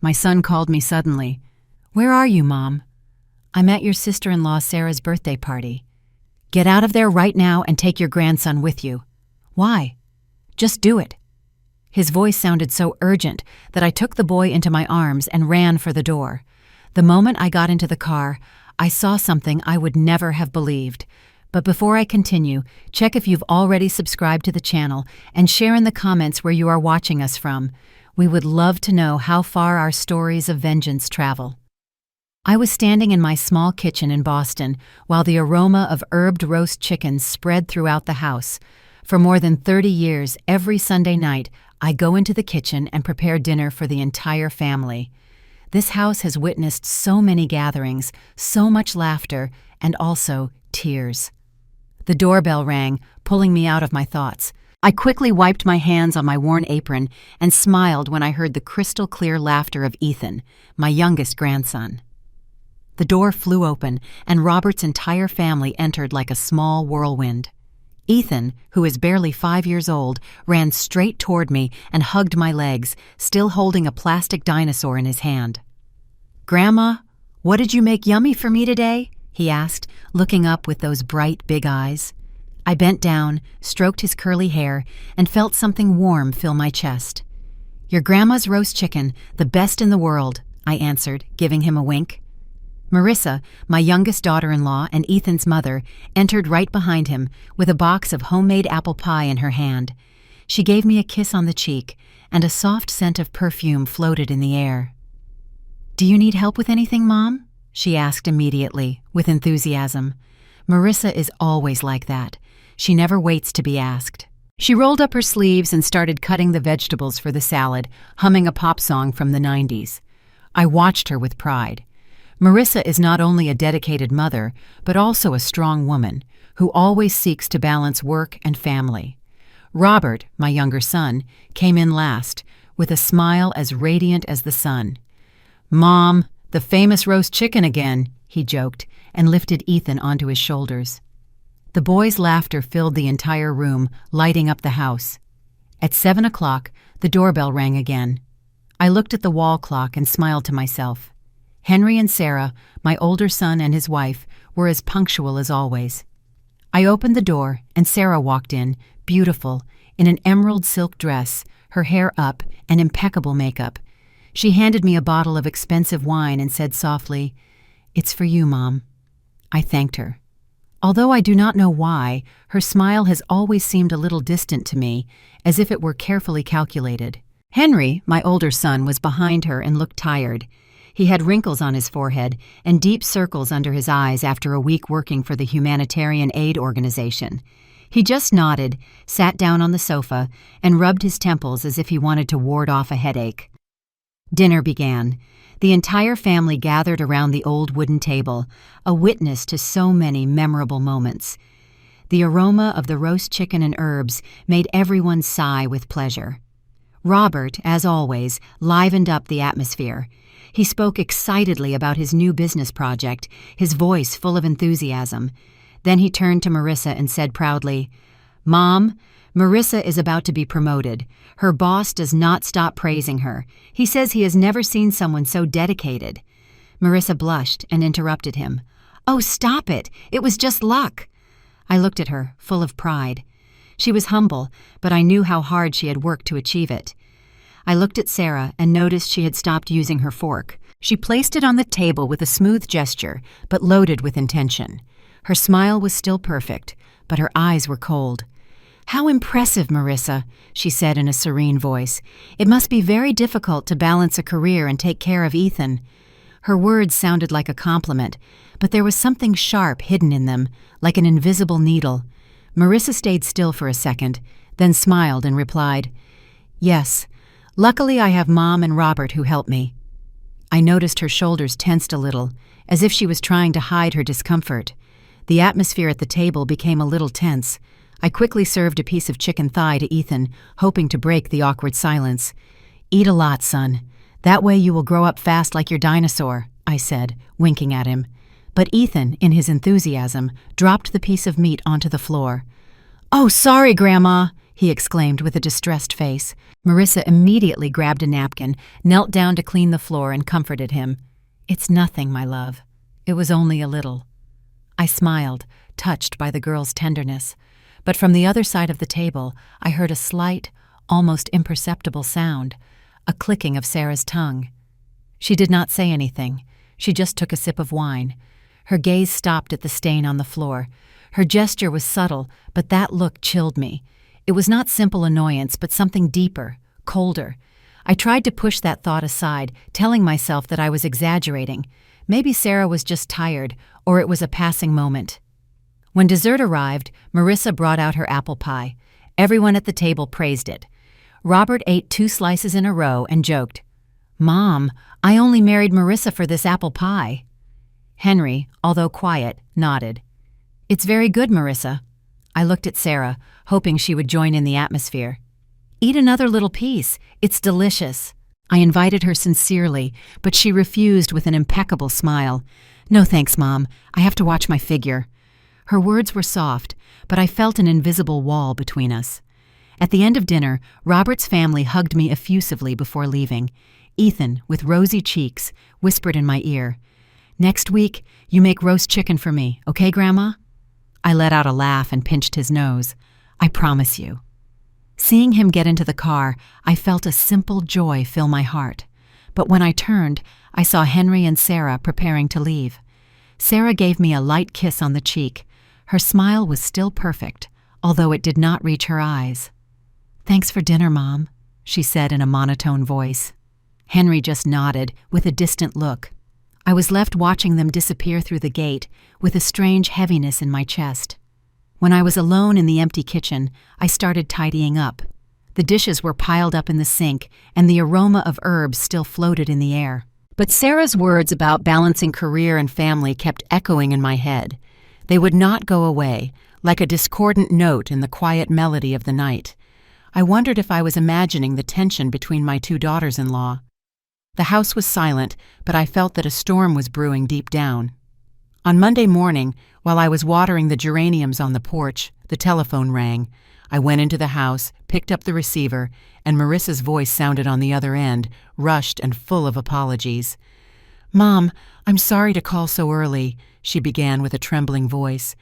My son called me suddenly. "Where are you, Mom?" "I'm at your sister-in-law Sarah's birthday party." "Get out of there right now and take your grandson with you." "Why?" "Just do it." His voice sounded so urgent that I took the boy into my arms and ran for the door. The moment I got into the car, I saw something I would never have believed. But before I continue, check if you've already subscribed to the channel and share in the comments where you are watching us from. We would love to know how far our stories of vengeance travel. I was standing in my small kitchen in Boston while the aroma of herbed roast chickens spread throughout the house. For more than 30 years, every Sunday night, I go into the kitchen and prepare dinner for the entire family. This house has witnessed so many gatherings, so much laughter, and also tears. The doorbell rang, pulling me out of my thoughts. I quickly wiped my hands on my worn apron and smiled when I heard the crystal-clear laughter of Ethan, my youngest grandson. The door flew open, and Robert's entire family entered like a small whirlwind. Ethan, who is barely 5 years old, ran straight toward me and hugged my legs, still holding a plastic dinosaur in his hand. "Grandma, what did you make yummy for me today?" he asked, looking up with those bright, big eyes. I bent down, stroked his curly hair, and felt something warm fill my chest. "Your grandma's roast chicken, the best in the world," I answered, giving him a wink. Marissa, my youngest daughter-in-law and Ethan's mother, entered right behind him with a box of homemade apple pie in her hand. She gave me a kiss on the cheek, and a soft scent of perfume floated in the air. "Do you need help with anything, Mom?" she asked immediately, with enthusiasm. Marissa is always like that. She never waits to be asked. She rolled up her sleeves and started cutting the vegetables for the salad, humming a pop song from the 90s. I watched her with pride. Marissa is not only a dedicated mother, but also a strong woman who always seeks to balance work and family. Robert, my younger son, came in last, with a smile as radiant as the sun. "Mom, the famous roast chicken again," he joked, and lifted Ethan onto his shoulders. The boys' laughter filled the entire room, lighting up the house. At 7 o'clock, the doorbell rang again. I looked at the wall clock and smiled to myself. Henry and Sarah, my older son and his wife, were as punctual as always. I opened the door, and Sarah walked in, beautiful, in an emerald silk dress, her hair up, and impeccable makeup. She handed me a bottle of expensive wine and said softly, "It's for you, Mom." I thanked her. Although I do not know why, her smile has always seemed a little distant to me, as if it were carefully calculated. Henry, my older son, was behind her and looked tired. He had wrinkles on his forehead and deep circles under his eyes after a week working for the humanitarian aid organization. He just nodded, sat down on the sofa, and rubbed his temples as if he wanted to ward off a headache. Dinner began. The entire family gathered around the old wooden table, a witness to so many memorable moments. The aroma of the roast chicken and herbs made everyone sigh with pleasure. Robert, as always, livened up the atmosphere. He spoke excitedly about his new business project, his voice full of enthusiasm. Then he turned to Marissa and said proudly, "Mom, Marissa is about to be promoted. Her boss does not stop praising her. He says he has never seen someone so dedicated." Marissa blushed and interrupted him. "Oh, stop it! It was just luck." I looked at her, full of pride. She was humble, but I knew how hard she had worked to achieve it. I looked at Sarah and noticed she had stopped using her fork. She placed it on the table with a smooth gesture, but loaded with intention. Her smile was still perfect, but her eyes were cold. "How impressive, Marissa," she said in a serene voice. "It must be very difficult to balance a career and take care of Ethan." Her words sounded like a compliment, but there was something sharp hidden in them, like an invisible needle. Marissa stayed still for a second, then smiled and replied, "Yes. Luckily, I have Mom and Robert who help me." I noticed her shoulders tensed a little, as if she was trying to hide her discomfort. The atmosphere at the table became a little tense. I quickly served a piece of chicken thigh to Ethan, hoping to break the awkward silence. "Eat a lot, son. That way you will grow up fast like your dinosaur," I said, winking at him. But Ethan, in his enthusiasm, dropped the piece of meat onto the floor. "Oh, sorry, Grandma," he exclaimed with a distressed face. Marissa immediately grabbed a napkin, knelt down to clean the floor, and comforted him. "It's nothing, my love. It was only a little." I smiled, touched by the girl's tenderness. But from the other side of the table, I heard a slight, almost imperceptible sound, a clicking of Sarah's tongue. She did not say anything. She just took a sip of wine. Her gaze stopped at the stain on the floor. Her gesture was subtle, but that look chilled me. It was not simple annoyance, but something deeper, colder. I tried to push that thought aside, telling myself that I was exaggerating. Maybe Sarah was just tired, or it was a passing moment. When dessert arrived, Marissa brought out her apple pie. Everyone at the table praised it. Robert ate 2 slices in a row and joked, "Mom, I only married Marissa for this apple pie." Henry, although quiet, nodded. "It's very good, Marissa." I looked at Sarah, hoping she would join in the atmosphere. "Eat another little piece. It's delicious." I invited her sincerely, but she refused with an impeccable smile. "No thanks, Mom. I have to watch my figure." Her words were soft, but I felt an invisible wall between us. At the end of dinner, Robert's family hugged me effusively before leaving. Ethan, with rosy cheeks, whispered in my ear, "Next week, you make roast chicken for me, okay, Grandma?" I let out a laugh and pinched his nose. "I promise you." Seeing him get into the car, I felt a simple joy fill my heart. But when I turned, I saw Henry and Sarah preparing to leave. Sarah gave me a light kiss on the cheek. Her smile was still perfect, although it did not reach her eyes. "Thanks for dinner, Mom," she said in a monotone voice. Henry just nodded, with a distant look. I was left watching them disappear through the gate, with a strange heaviness in my chest. When I was alone in the empty kitchen, I started tidying up. The dishes were piled up in the sink, and the aroma of herbs still floated in the air. But Sarah's words about balancing career and family kept echoing in my head. They would not go away, like a discordant note in the quiet melody of the night. I wondered if I was imagining the tension between my 2 daughters-in-law. The house was silent, but I felt that a storm was brewing deep down. On Monday morning, while I was watering the geraniums on the porch, the telephone rang. I went into the house, picked up the receiver, and Marissa's voice sounded on the other end, rushed and full of apologies. "Mom, I'm sorry to call so early," she began with a trembling voice.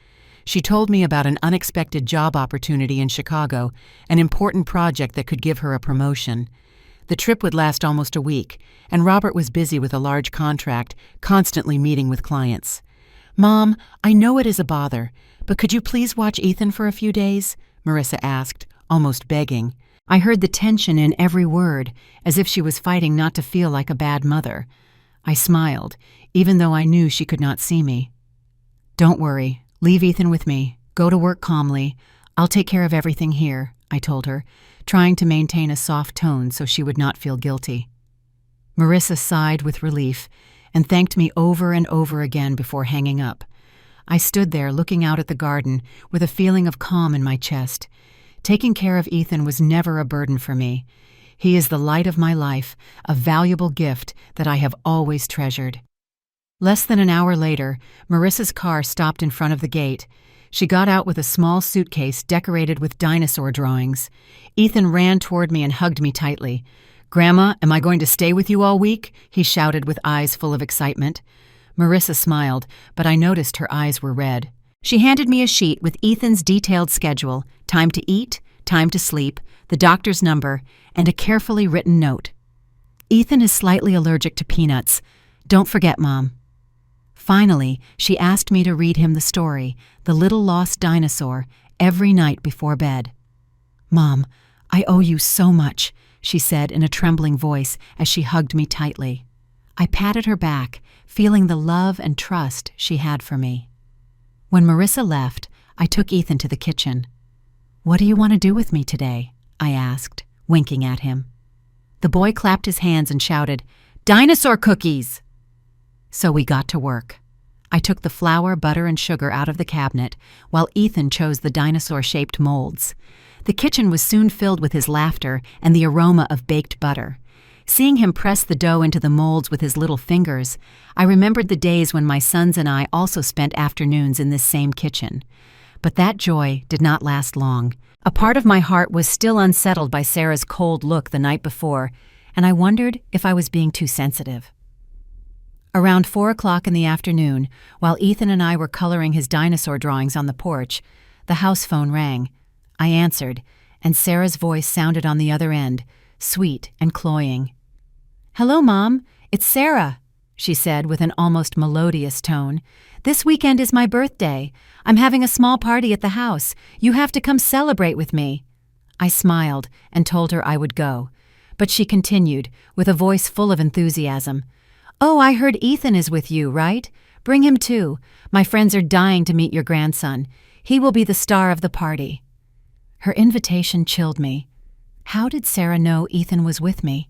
She told me about an unexpected job opportunity in Chicago, an important project that could give her a promotion. The trip would last almost a week, and Robert was busy with a large contract, constantly meeting with clients. "Mom, I know it is a bother, but could you please watch Ethan for a few days?" Marissa asked, almost begging. I heard the tension in every word, as if she was fighting not to feel like a bad mother. I smiled, even though I knew she could not see me. "Don't worry. Leave Ethan with me. Go to work calmly. I'll take care of everything here," I told her, trying to maintain a soft tone so she would not feel guilty. Marissa sighed with relief and thanked me over and over again before hanging up. I stood there looking out at the garden with a feeling of calm in my chest. Taking care of Ethan was never a burden for me. He is the light of my life, a valuable gift that I have always treasured. Less than an hour later, Marissa's car stopped in front of the gate. She got out with a small suitcase decorated with dinosaur drawings. Ethan ran toward me and hugged me tightly. "Grandma, am I going to stay with you all week?" he shouted with eyes full of excitement. Marissa smiled, but I noticed her eyes were red. She handed me a sheet with Ethan's detailed schedule, time to eat, time to sleep, the doctor's number, and a carefully written note. "Ethan is slightly allergic to peanuts. Don't forget, Mom." Finally, she asked me to read him the story, The Little Lost Dinosaur, every night before bed. "Mom, I owe you so much," she said in a trembling voice as she hugged me tightly. I patted her back, feeling the love and trust she had for me. When Marissa left, I took Ethan to the kitchen. "What do you want to do with me today?" I asked, winking at him. The boy clapped his hands and shouted, "Dinosaur cookies!" So we got to work. I took the flour, butter, and sugar out of the cabinet, while Ethan chose the dinosaur-shaped molds. The kitchen was soon filled with his laughter and the aroma of baked butter. Seeing him press the dough into the molds with his little fingers, I remembered the days when my sons and I also spent afternoons in this same kitchen. But that joy did not last long. A part of my heart was still unsettled by Sarah's cold look the night before, and I wondered if I was being too sensitive. Around 4 o'clock in the afternoon, while Ethan and I were coloring his dinosaur drawings on the porch, the house phone rang. I answered, and Sarah's voice sounded on the other end, sweet and cloying. "Hello, Mom. It's Sarah," she said with an almost melodious tone. "This weekend is my birthday. I'm having a small party at the house. You have to come celebrate with me." I smiled and told her I would go, but she continued, with a voice full of enthusiasm. "Oh, I heard Ethan is with you, right? Bring him too. My friends are dying to meet your grandson. He will be the star of the party." Her invitation chilled me. How did Sarah know Ethan was with me?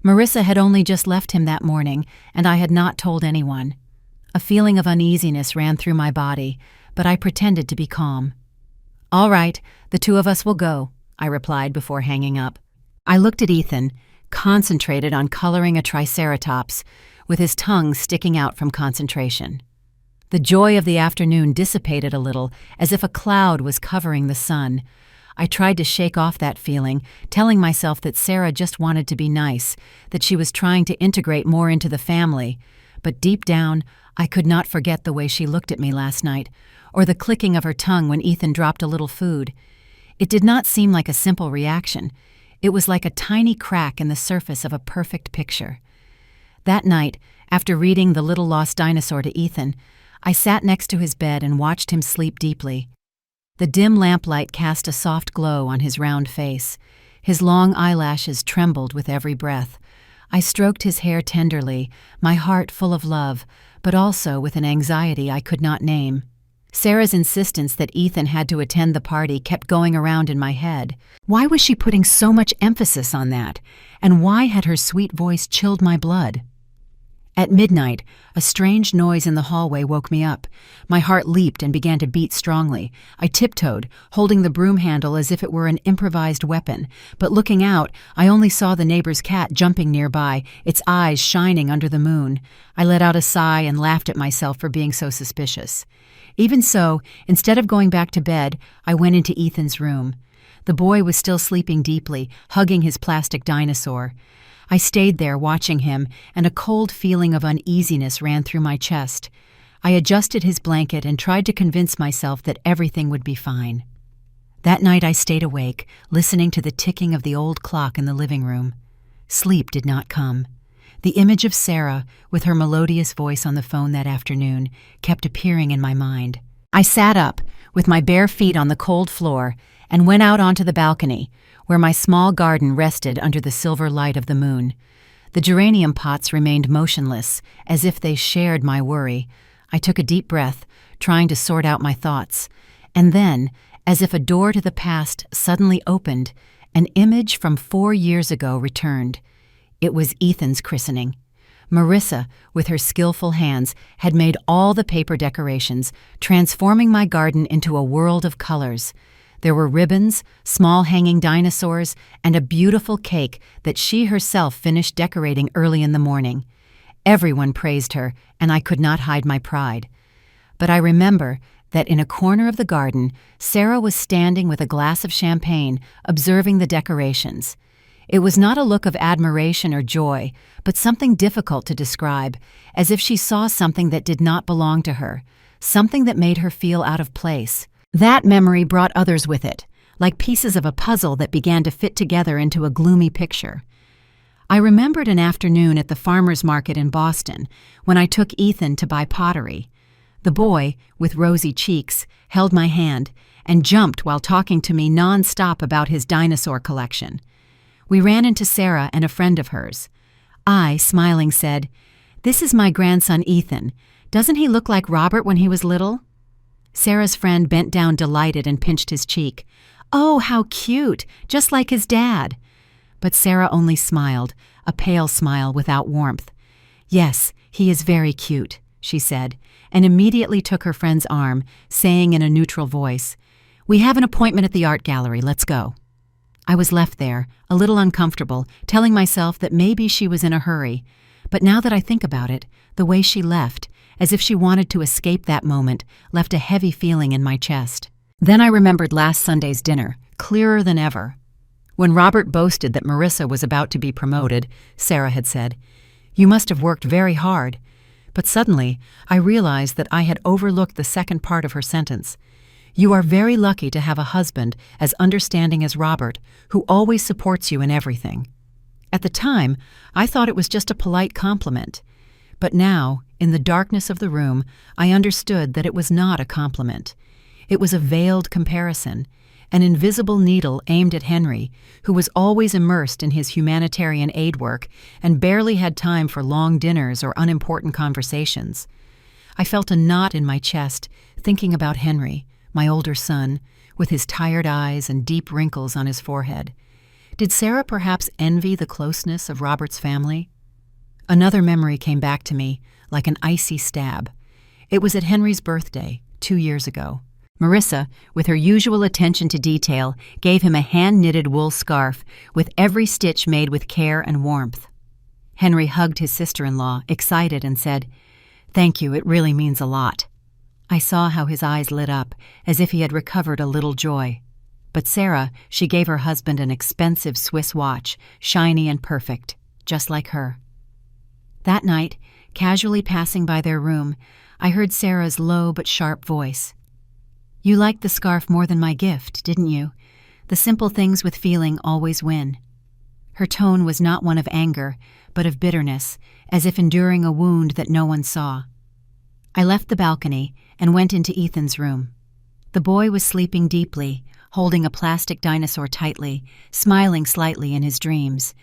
Marissa had only just left him that morning, and I had not told anyone. A feeling of uneasiness ran through my body, but I pretended to be calm. "All right, the two of us will go," I replied before hanging up. I looked at Ethan, concentrated on coloring a triceratops, with his tongue sticking out from concentration. The joy of the afternoon dissipated a little, as if a cloud was covering the sun. I tried to shake off that feeling, telling myself that Sarah just wanted to be nice, that she was trying to integrate more into the family, but deep down, I could not forget the way she looked at me last night, or the clicking of her tongue when Ethan dropped a little food. It did not seem like a simple reaction. It was like a tiny crack in the surface of a perfect picture. That night, after reading The Little Lost Dinosaur to Ethan, I sat next to his bed and watched him sleep deeply. The dim lamplight cast a soft glow on his round face. His long eyelashes trembled with every breath. I stroked his hair tenderly, my heart full of love, but also with an anxiety I could not name. Sarah's insistence that Ethan had to attend the party kept going around in my head. Why was she putting so much emphasis on that? And why had her sweet voice chilled my blood? At midnight, a strange noise in the hallway woke me up. My heart leaped and began to beat strongly. I tiptoed, holding the broom handle as if it were an improvised weapon, but looking out, I only saw the neighbor's cat jumping nearby, its eyes shining under the moon. I let out a sigh and laughed at myself for being so suspicious. Even so, instead of going back to bed, I went into Ethan's room. The boy was still sleeping deeply, hugging his plastic dinosaur. I stayed there watching him, and a cold feeling of uneasiness ran through my chest. I adjusted his blanket and tried to convince myself that everything would be fine. That night I stayed awake, listening to the ticking of the old clock in the living room. Sleep did not come. The image of Sarah, with her melodious voice on the phone that afternoon, kept appearing in my mind. I sat up, with my bare feet on the cold floor, and went out onto the balcony, where my small garden rested under the silver light of the moon. The geranium pots remained motionless, as if they shared my worry. I took a deep breath, trying to sort out my thoughts. And then, as if a door to the past suddenly opened, an image from 4 years ago returned. It was Ethan's christening. Marissa, with her skillful hands, had made all the paper decorations, transforming my garden into a world of colors. There were ribbons, small hanging dinosaurs, and a beautiful cake that she herself finished decorating early in the morning. Everyone praised her, and I could not hide my pride. But I remember that in a corner of the garden, Sarah was standing with a glass of champagne, observing the decorations. It was not a look of admiration or joy, but something difficult to describe, as if she saw something that did not belong to her, something that made her feel out of place. That memory brought others with it, like pieces of a puzzle that began to fit together into a gloomy picture. I remembered an afternoon at the farmer's market in Boston when I took Ethan to buy pottery. The boy, with rosy cheeks, held my hand and jumped while talking to me non-stop about his dinosaur collection. We ran into Sarah and a friend of hers. I, smiling, said, "This is my grandson Ethan. Doesn't he look like Robert when he was little?" Sarah's friend bent down delighted and pinched his cheek. "Oh, how cute, just like his dad." But Sarah only smiled, a pale smile without warmth. "Yes, he is very cute," she said, and immediately took her friend's arm, saying in a neutral voice, "We have an appointment at the art gallery, let's go." I was left there, a little uncomfortable, telling myself that maybe she was in a hurry. But now that I think about it, the way she left, as if she wanted to escape that moment, left a heavy feeling in my chest. Then I remembered last Sunday's dinner, clearer than ever. When Robert boasted that Marissa was about to be promoted, Sarah had said, "You must have worked very hard." But suddenly, I realized that I had overlooked the second part of her sentence. "You are very lucky to have a husband as understanding as Robert, who always supports you in everything." At the time, I thought it was just a polite compliment. But now, in the darkness of the room, I understood that it was not a compliment. It was a veiled comparison, an invisible needle aimed at Henry, who was always immersed in his humanitarian aid work and barely had time for long dinners or unimportant conversations. I felt a knot in my chest, thinking about Henry, my older son, with his tired eyes and deep wrinkles on his forehead. Did Sarah perhaps envy the closeness of Robert's family? Another memory came back to me, like an icy stab. It was at Henry's birthday, 2 years ago. Marissa, with her usual attention to detail, gave him a hand-knitted wool scarf with every stitch made with care and warmth. Henry hugged his sister-in-law, excited, and said, "Thank you, it really means a lot." I saw how his eyes lit up, as if he had recovered a little joy. But Sarah, she gave her husband an expensive Swiss watch, shiny and perfect, just like her. That night, casually passing by their room, I heard Sarah's low but sharp voice. "You liked the scarf more than my gift, didn't you? The simple things with feeling always win." Her tone was not one of anger, but of bitterness, as if enduring a wound that no one saw. I left the balcony and went into Ethan's room. The boy was sleeping deeply, holding a plastic dinosaur tightly, smiling slightly in his dreams.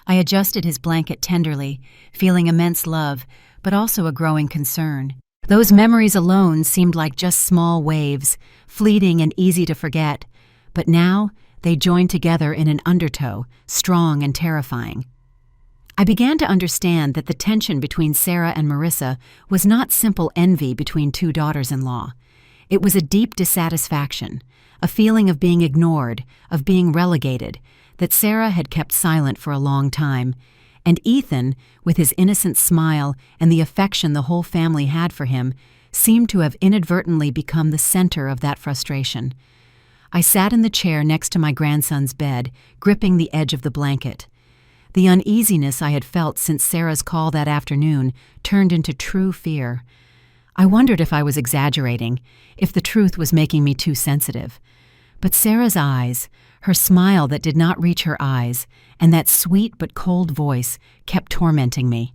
I adjusted his blanket tenderly, feeling immense love, but also a growing concern. Those memories alone seemed like just small waves, fleeting and easy to forget, but now they joined together in an undertow, strong and terrifying. I began to understand that the tension between Sarah and Marissa was not simple envy between two daughters-in-law. It was a deep dissatisfaction, a feeling of being ignored, of being relegated, that Sarah had kept silent for a long time, and Ethan, with his innocent smile and the affection the whole family had for him, seemed to have inadvertently become the center of that frustration. I sat in the chair next to my grandson's bed, gripping the edge of the blanket. The uneasiness I had felt since Sarah's call that afternoon turned into true fear. I wondered if I was exaggerating, if the truth was making me too sensitive. But Sarah's eyes, her smile that did not reach her eyes, and that sweet but cold voice kept tormenting me.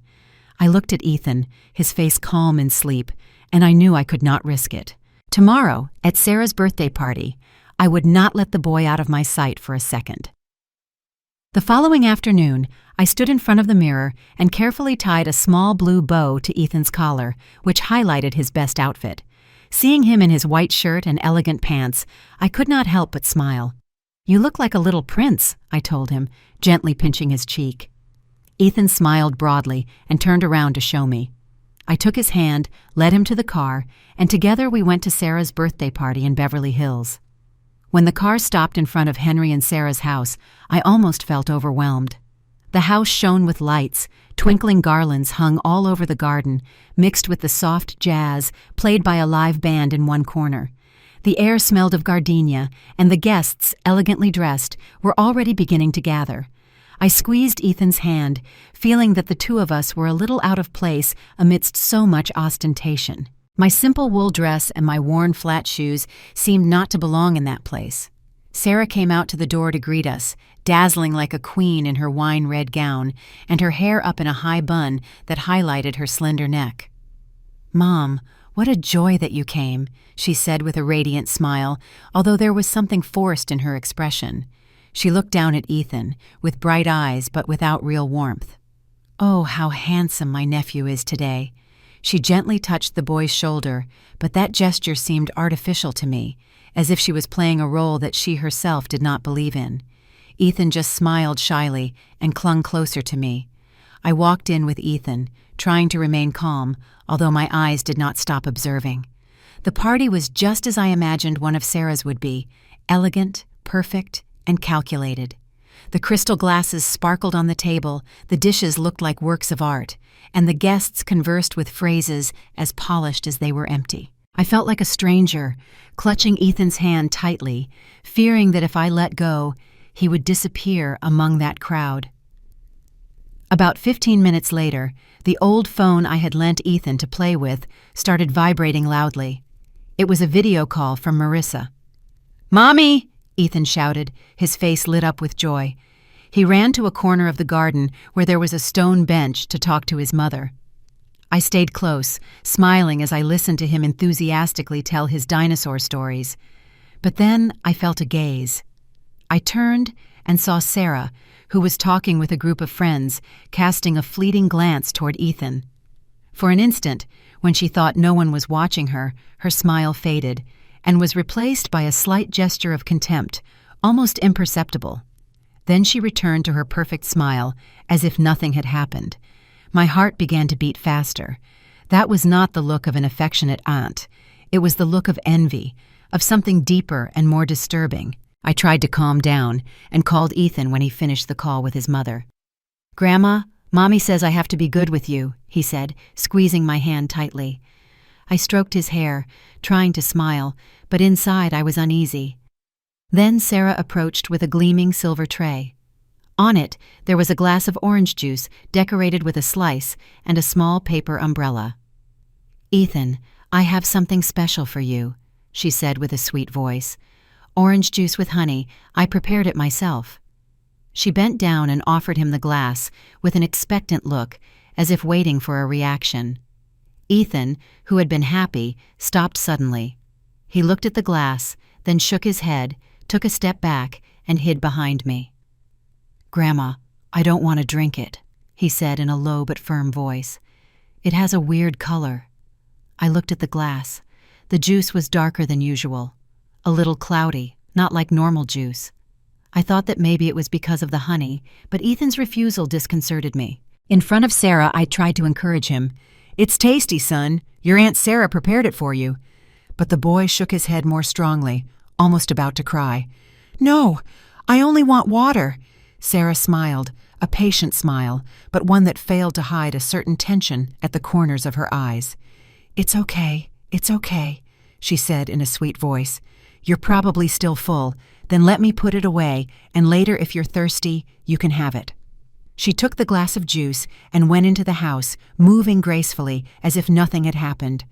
I looked at Ethan, his face calm in sleep, and I knew I could not risk it. Tomorrow, at Sarah's birthday party, I would not let the boy out of my sight for a second. The following afternoon, I stood in front of the mirror and carefully tied a small blue bow to Ethan's collar, which highlighted his best outfit. Seeing him in his white shirt and elegant pants, I could not help but smile. "You look like a little prince," I told him, gently pinching his cheek. Ethan smiled broadly and turned around to show me. I took his hand, led him to the car, and together we went to Sarah's birthday party in Beverly Hills. When the car stopped in front of Henry and Sarah's house, I almost felt overwhelmed. The house shone with lights, twinkling garlands hung all over the garden, mixed with the soft jazz played by a live band in one corner. The air smelled of gardenia, and the guests, elegantly dressed, were already beginning to gather. I squeezed Ethan's hand, feeling that the two of us were a little out of place amidst so much ostentation. My simple wool dress and my worn flat shoes seemed not to belong in that place. Sarah came out to the door to greet us, dazzling like a queen in her wine-red gown, and her hair up in a high bun that highlighted her slender neck. "Mom, what a joy that you came," she said with a radiant smile, although there was something forced in her expression. She looked down at Ethan, with bright eyes but without real warmth. "Oh, how handsome my nephew is today." She gently touched the boy's shoulder, but that gesture seemed artificial to me, as if she was playing a role that she herself did not believe in. Ethan just smiled shyly and clung closer to me. I walked in with Ethan, trying to remain calm, although my eyes did not stop observing. The party was just as I imagined one of Sarah's would be, elegant, perfect, and calculated. The crystal glasses sparkled on the table, the dishes looked like works of art, and the guests conversed with phrases as polished as they were empty. I felt like a stranger, clutching Ethan's hand tightly, fearing that if I let go, he would disappear among that crowd. About 15 minutes later, the old phone I had lent Ethan to play with started vibrating loudly. It was a video call from Marissa. "Mommy!" Ethan shouted, his face lit up with joy. He ran to a corner of the garden where there was a stone bench to talk to his mother. I stayed close, smiling as I listened to him enthusiastically tell his dinosaur stories. But then I felt a gaze. I turned and saw Sarah, who was talking with a group of friends, casting a fleeting glance toward Ethan. For an instant, when she thought no one was watching her, her smile faded and was replaced by a slight gesture of contempt, almost imperceptible. Then she returned to her perfect smile, as if nothing had happened. My heart began to beat faster. That was not the look of an affectionate aunt. It was the look of envy, of something deeper and more disturbing. I tried to calm down and called Ethan when he finished the call with his mother. "Grandma, Mommy says I have to be good with you," he said, squeezing my hand tightly. I stroked his hair, trying to smile, but inside I was uneasy. Then Sarah approached with a gleaming silver tray. On it, there was a glass of orange juice decorated with a slice and a small paper umbrella. "Ethan, I have something special for you," she said with a sweet voice. "Orange juice with honey. I prepared it myself." She bent down and offered him the glass with an expectant look, as if waiting for a reaction. Ethan, who had been happy, stopped suddenly. He looked at the glass, then shook his head, took a step back, and hid behind me. "Grandma, I don't want to drink it," he said in a low but firm voice. "It has a weird color." I looked at the glass. The juice was darker than usual, a little cloudy, not like normal juice. I thought that maybe it was because of the honey, but Ethan's refusal disconcerted me. In front of Sarah, I tried to encourage him. "It's tasty, son. Your Aunt Sarah prepared it for you." But the boy shook his head more strongly, almost about to cry. "No, I only want water." Sarah smiled, a patient smile, but one that failed to hide a certain tension at the corners of her eyes. It's okay," she said in a sweet voice. "You're probably still full. Then let me put it away, and later if you're thirsty, you can have it." She took the glass of juice and went into the house, moving gracefully as if nothing had happened.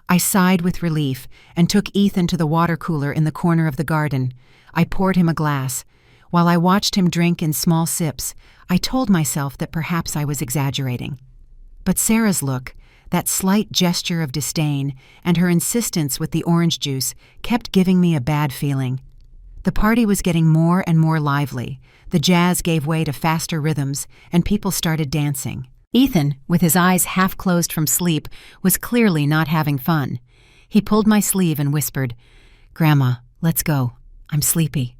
I sighed with relief and took Ethan to the water cooler in the corner of the garden. I poured him a glass. While I watched him drink in small sips, I told myself that perhaps I was exaggerating. But Sarah's look, that slight gesture of disdain, and her insistence with the orange juice kept giving me a bad feeling. The party was getting more and more lively. The jazz gave way to faster rhythms, and people started dancing. Ethan, with his eyes half closed from sleep, was clearly not having fun. He pulled my sleeve and whispered, "Grandma, let's go. I'm sleepy."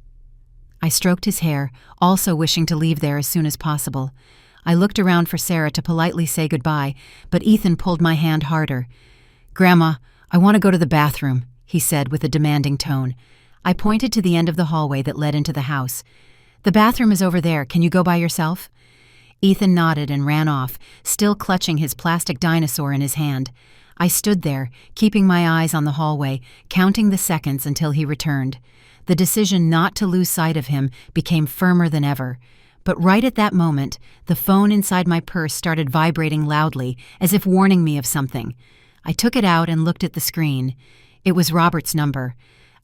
I stroked his hair, also wishing to leave there as soon as possible. I looked around for Sarah to politely say goodbye, but Ethan pulled my hand harder. "Grandma, I want to go to the bathroom," he said with a demanding tone. I pointed to the end of the hallway that led into the house. "The bathroom is over there. Can you go by yourself?" Ethan nodded and ran off, still clutching his plastic dinosaur in his hand. I stood there, keeping my eyes on the hallway, counting the seconds until he returned. The decision not to lose sight of him became firmer than ever. But right at that moment, the phone inside my purse started vibrating loudly, as if warning me of something. I took it out and looked at the screen. It was Robert's number.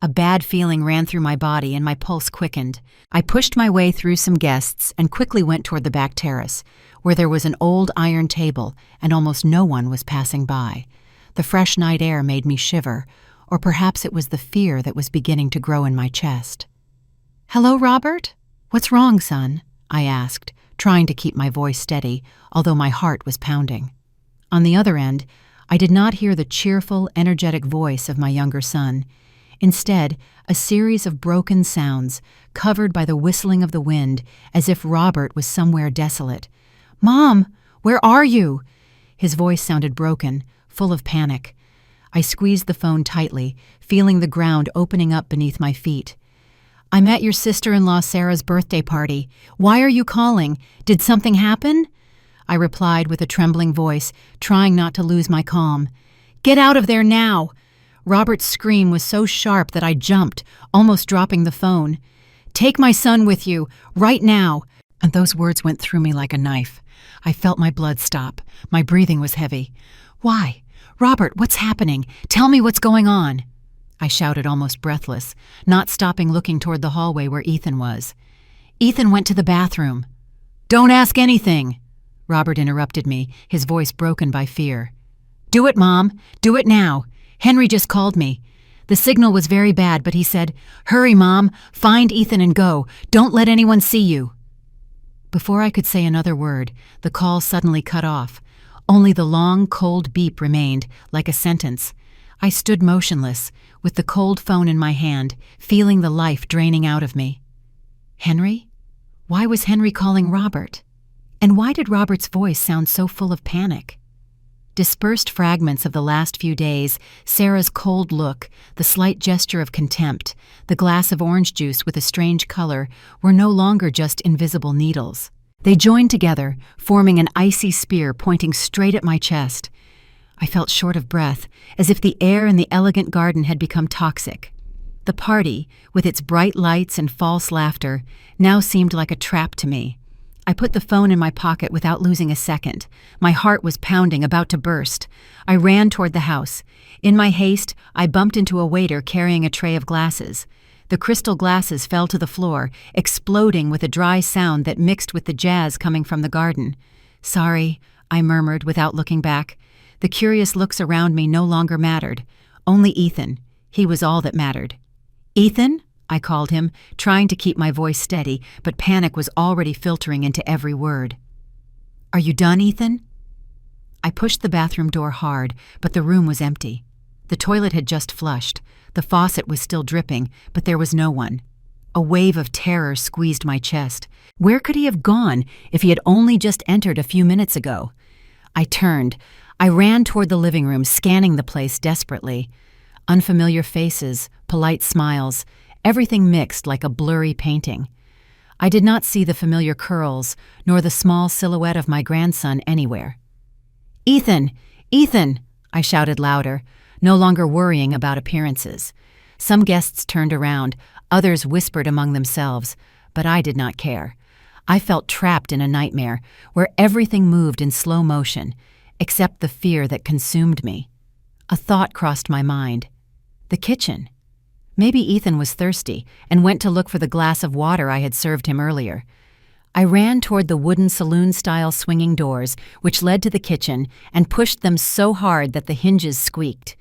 A bad feeling ran through my body and my pulse quickened. I pushed my way through some guests and quickly went toward the back terrace, where there was an old iron table and almost no one was passing by. The fresh night air made me shiver, or perhaps it was the fear that was beginning to grow in my chest. "Hello, Robert? What's wrong, son?" I asked, trying to keep my voice steady, although my heart was pounding. On the other end, I did not hear the cheerful, energetic voice of my younger son. Instead, a series of broken sounds, covered by the whistling of the wind, as if Robert was somewhere desolate. "Mom, where are you?" His voice sounded broken, full of panic. I squeezed the phone tightly, feeling the ground opening up beneath my feet. "I'm at your sister-in-law Sarah's birthday party. Why are you calling? Did something happen?" I replied with a trembling voice, trying not to lose my calm. "Get out of there now!" Robert's scream was so sharp that I jumped, almost dropping the phone. "Take my son with you, right now!" And those words went through me like a knife. I felt my blood stop. My breathing was heavy. "Why? Robert, what's happening? Tell me what's going on!" I shouted, almost breathless, not stopping looking toward the hallway where Ethan was. "Ethan went to the bathroom." "Don't ask anything!" Robert interrupted me, his voice broken by fear. "Do it, Mom. Do it now. Henry just called me. The signal was very bad, but he said, 'Hurry, Mom. Find Ethan and go. Don't let anyone see you.'" Before I could say another word, the call suddenly cut off. Only the long, cold beep remained, like a sentence. I stood motionless, with the cold phone in my hand, feeling the life draining out of me. Henry? Why was Henry calling Robert? And why did Robert's voice sound so full of panic? Dispersed fragments of the last few days, Sarah's cold look, the slight gesture of contempt, the glass of orange juice with a strange color, were no longer just invisible needles. They joined together, forming an icy spear pointing straight at my chest. I felt short of breath, as if the air in the elegant garden had become toxic. The party, with its bright lights and false laughter, now seemed like a trap to me. I put the phone in my pocket without losing a second. My heart was pounding, about to burst. I ran toward the house. In my haste, I bumped into a waiter carrying a tray of glasses. The crystal glasses fell to the floor, exploding with a dry sound that mixed with the jazz coming from the garden. "Sorry," I murmured without looking back. The curious looks around me no longer mattered. Only Ethan. He was all that mattered. "Ethan?" I called him, trying to keep my voice steady, but panic was already filtering into every word. "Are you done, Ethan?" I pushed the bathroom door hard, but the room was empty. The toilet had just flushed. The faucet was still dripping, but there was no one. A wave of terror squeezed my chest. Where could he have gone if he had only just entered a few minutes ago? I turned. I ran toward the living room, scanning the place desperately. Unfamiliar faces, polite smiles, everything mixed like a blurry painting. I did not see the familiar curls, nor the small silhouette of my grandson anywhere. "Ethan! Ethan!" I shouted louder, no longer worrying about appearances. Some guests turned around, others whispered among themselves, but I did not care. I felt trapped in a nightmare, where everything moved in slow motion, except the fear that consumed me. A thought crossed my mind. The kitchen. Maybe Ethan was thirsty and went to look for the glass of water I had served him earlier. I ran toward the wooden saloon-style swinging doors, which led to the kitchen, and pushed them so hard that the hinges squeaked.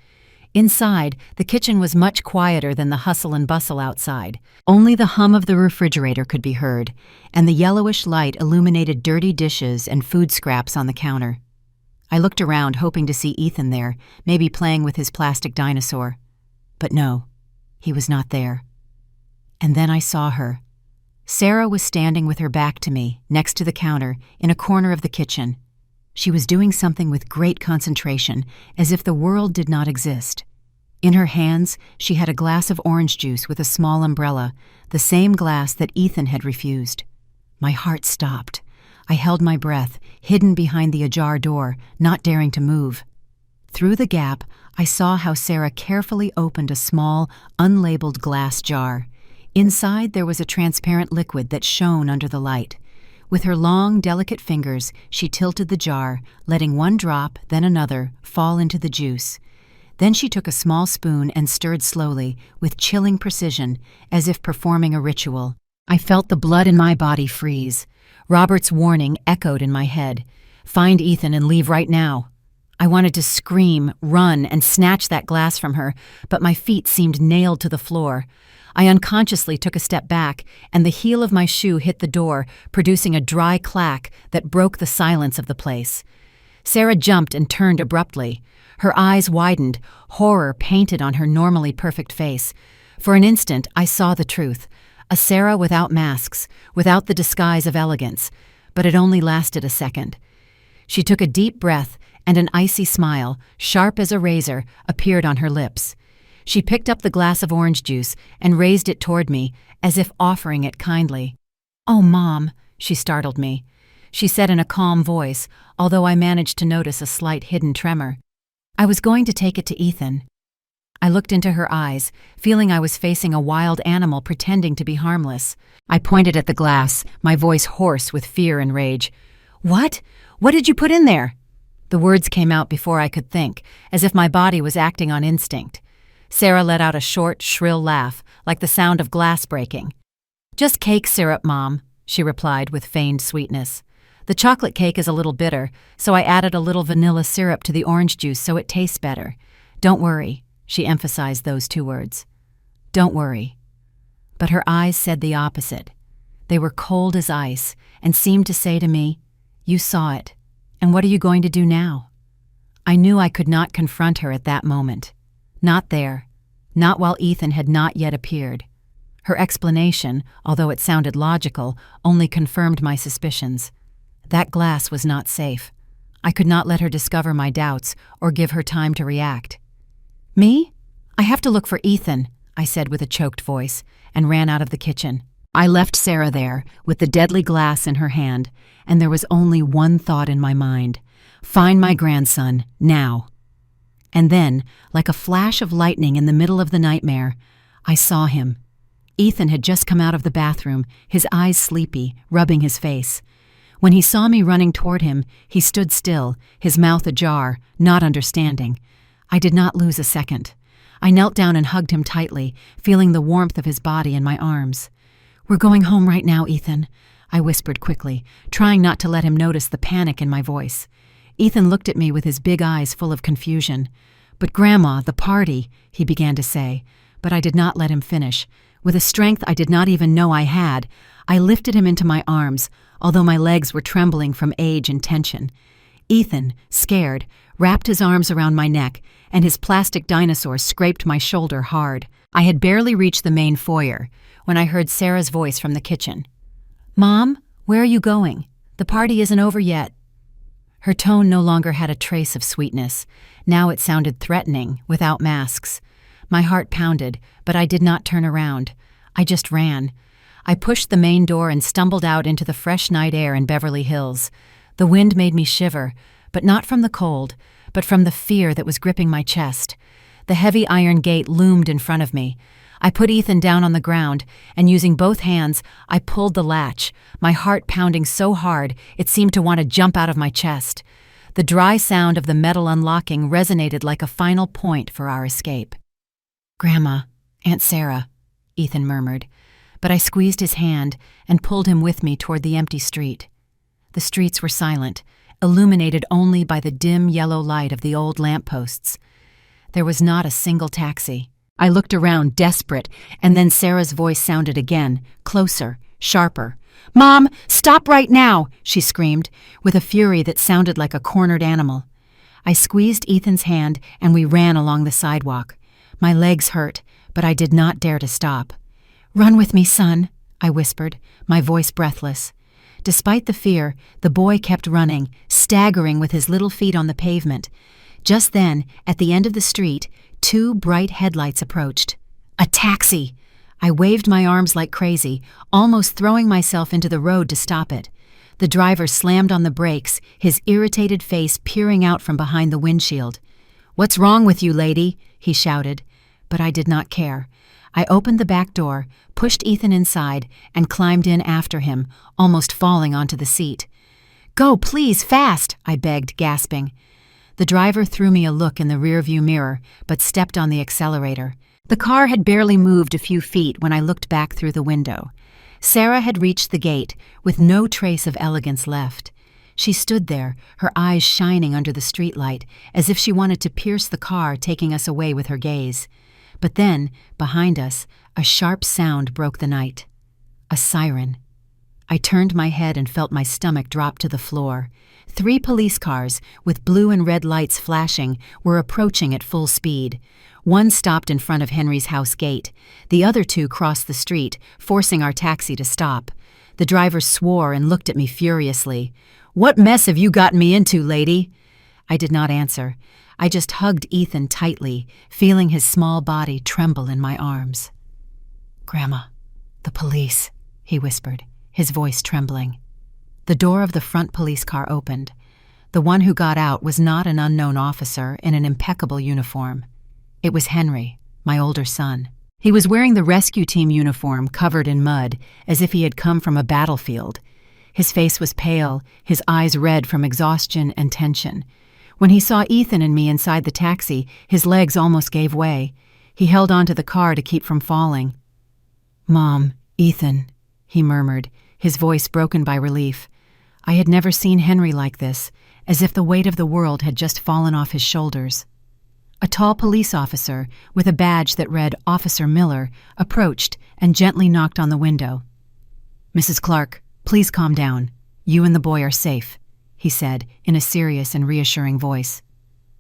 Inside, the kitchen was much quieter than the hustle and bustle outside. Only the hum of the refrigerator could be heard, and the yellowish light illuminated dirty dishes and food scraps on the counter. I looked around, hoping to see Ethan there, maybe playing with his plastic dinosaur. But no, he was not there. And then I saw her. Sarah was standing with her back to me, next to the counter, in a corner of the kitchen. She was doing something with great concentration, as if the world did not exist. In her hands, she had a glass of orange juice with a small umbrella, the same glass that Ethan had refused. My heart stopped. I held my breath, hidden behind the ajar door, not daring to move. Through the gap, I saw how Sarah carefully opened a small, unlabeled glass jar. Inside, there was a transparent liquid that shone under the light. With her long, delicate fingers, she tilted the jar, letting one drop, then another, fall into the juice. Then she took a small spoon and stirred slowly, with chilling precision, as if performing a ritual. I felt the blood in my body freeze. Robert's warning echoed in my head. "Find Ethan and leave right now." I wanted to scream, run, and snatch that glass from her, but my feet seemed nailed to the floor. I unconsciously took a step back, and the heel of my shoe hit the door, producing a dry clack that broke the silence of the place. Sarah jumped and turned abruptly. Her eyes widened, horror painted on her normally perfect face. For an instant, I saw the truth. A Sarah without masks, without the disguise of elegance, but it only lasted a second. She took a deep breath, and an icy smile, sharp as a razor, appeared on her lips. She picked up the glass of orange juice and raised it toward me, as if offering it kindly. "Oh, Mom," she startled me. She said in a calm voice, although I managed to notice a slight hidden tremor. "I was going to take it to Ethan." I looked into her eyes, feeling I was facing a wild animal pretending to be harmless. I pointed at the glass, my voice hoarse with fear and rage. "What? What did you put in there?" The words came out before I could think, as if my body was acting on instinct. Sarah let out a short, shrill laugh, like the sound of glass breaking. "Just cake syrup, Mom," she replied with feigned sweetness. "The chocolate cake is a little bitter, so I added a little vanilla syrup to the orange juice so it tastes better. Don't worry." She emphasized those two words. "Don't worry." But her eyes said the opposite. They were cold as ice and seemed to say to me, "You saw it, and what are you going to do now?" I knew I could not confront her at that moment. Not there. Not while Ethan had not yet appeared. Her explanation, although it sounded logical, only confirmed my suspicions. That glass was not safe. I could not let her discover my doubts or give her time to react. "Me? I have to look for Ethan," I said with a choked voice, and ran out of the kitchen. I left Sarah there, with the deadly glass in her hand, and there was only one thought in my mind: find my grandson, now. And then, like a flash of lightning in the middle of the nightmare, I saw him. Ethan had just come out of the bathroom, his eyes sleepy, rubbing his face. When he saw me running toward him, he stood still, his mouth ajar, not understanding. I did not lose a second. I knelt down and hugged him tightly, feeling the warmth of his body in my arms. "We're going home right now, Ethan," I whispered quickly, trying not to let him notice the panic in my voice. Ethan looked at me with his big eyes full of confusion. "But Grandma, the party," he began to say, but I did not let him finish. With a strength I did not even know I had, I lifted him into my arms, although my legs were trembling from age and tension. Ethan, scared, wrapped his arms around my neck, and his plastic dinosaur scraped my shoulder hard. I had barely reached the main foyer when I heard Sarah's voice from the kitchen. "Mom, where are you going? The party isn't over yet." Her tone no longer had a trace of sweetness. Now it sounded threatening, without masks. My heart pounded, but I did not turn around. I just ran. I pushed the main door and stumbled out into the fresh night air in Beverly Hills. The wind made me shiver, but not from the cold, but from the fear that was gripping my chest. The heavy iron gate loomed in front of me. I put Ethan down on the ground, and using both hands, I pulled the latch, my heart pounding so hard it seemed to want to jump out of my chest. The dry sound of the metal unlocking resonated like a final point for our escape. "Grandma, Aunt Sarah," Ethan murmured, but I squeezed his hand and pulled him with me toward the empty street. The streets were silent, illuminated only by the dim yellow light of the old lampposts. There was not a single taxi. I looked around, desperate, and then Sarah's voice sounded again, closer, sharper. "Mom, stop right now!" she screamed, with a fury that sounded like a cornered animal. I squeezed Ethan's hand and we ran along the sidewalk. My legs hurt, but I did not dare to stop. "Run with me, son," I whispered, my voice breathless. Despite the fear, the boy kept running, staggering with his little feet on the pavement. Just then, at the end of the street, two bright headlights approached. A taxi! I waved my arms like crazy, almost throwing myself into the road to stop it. The driver slammed on the brakes, his irritated face peering out from behind the windshield. "What's wrong with you, lady?" he shouted. But I did not care. I opened the back door, pushed Ethan inside, and climbed in after him, almost falling onto the seat. "Go, please, fast!" I begged, gasping. The driver threw me a look in the rearview mirror, but stepped on the accelerator. The car had barely moved a few feet when I looked back through the window. Sarah had reached the gate, with no trace of elegance left. She stood there, her eyes shining under the streetlight, as if she wanted to pierce the car, taking us away with her gaze. But then, behind us, a sharp sound broke the night. A siren. I turned my head and felt my stomach drop to the floor. 3 police cars, with blue and red lights flashing, were approaching at full speed. One stopped in front of Henry's house gate. The other 2 crossed the street, forcing our taxi to stop. The driver swore and looked at me furiously. "What mess have you gotten me into, lady?" I did not answer. I just hugged Ethan tightly, feeling his small body tremble in my arms. "Grandma, the police," he whispered, his voice trembling. The door of the front police car opened. The one who got out was not an unknown officer in an impeccable uniform. It was Henry, my older son. He was wearing the rescue team uniform covered in mud, as if he had come from a battlefield. His face was pale, his eyes red from exhaustion and tension. When he saw Ethan and me inside the taxi, his legs almost gave way. He held onto the car to keep from falling. "Mom, Ethan," he murmured, his voice broken by relief. I had never seen Henry like this, as if the weight of the world had just fallen off his shoulders. A tall police officer, with a badge that read Officer Miller, approached and gently knocked on the window. "Mrs. Clark, please calm down. You and the boy are safe," he said in a serious and reassuring voice.